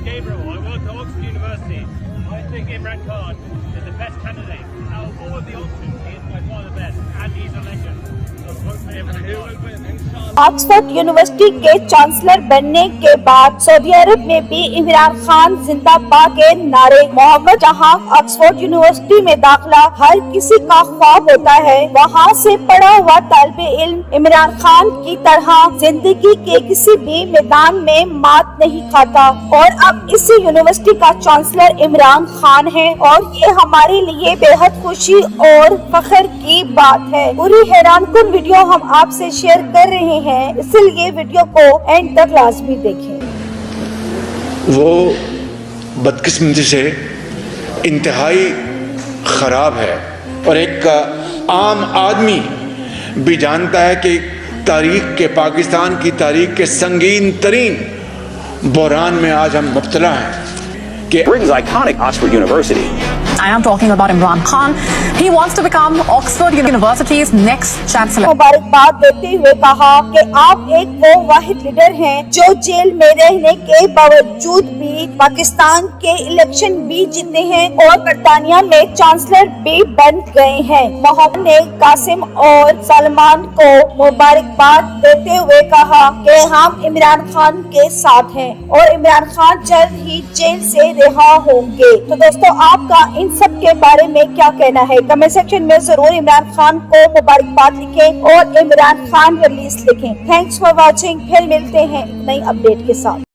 Gabriel. I work at Oxford University. I think Imran Khan is the best candidate. Out of all of the options, he is by far the best, and he's a legend. So vote for Imran Khan. Oxford university के chancellor बनने के बाद Saudi अरब में भी इमरान खान जिंदाबाद के नारे। मोहम्मद जहां ऑक्सफोर्ड यूनिवर्सिटी में दाखिला हर किसी का ख्वाब होता है, वहां से पढ़ा हुआ तालिबे इल्म इमरान खान की तरह जिंदगी के किसी भी मैदान में मात नहीं खाता। और अब इसी यूनिवर्सिटी का चांसलर इमरान खान है, और ये हमारे लिए बेहद खुशी और फख्र की बात है। पूरी हैरानकुन वीडियो हम आपसे शेयर कर रहे हैं, इसलिए वीडियो को एंड तक लाजमी देखें। वो बदकिस्मती से इंतहाई खराब है, और एक आम आदमी भी जानता है कि तारीख के पाकिस्तान की तारीख के संगीन तरीन बहरान में आज हम मुब्तला हैं कि Britain's iconic Oxford University. I am talking about Imran Khan. He wants to become Oxford University's next chancellor. मुबारकबाद देते हुए कहा कि आप एक वो वाहिद लीडर हैं जो जेल में रहने के बावजूद भी पाकिस्तान के इलेक्शन भी जीते हैं और बरतानिया में चांसलर भी बन गए हैं। मोहम्मद ने कासिम और सलमान को मुबारकबाद देते हुए कहा कि हम इमरान खान के साथ हैं और इमरान खान जल्द ही जेल से रिहा होंगे। तो दोस्तों, आपका इन सब के बारे में क्या कहना है? कमेंट सेक्शन में जरूर इमरान खान को मुबारकबाद लिखें और इमरान खान रिलीज लिखें। Thanks for watching. फिर मिलते हैं नई अपडेट के साथ।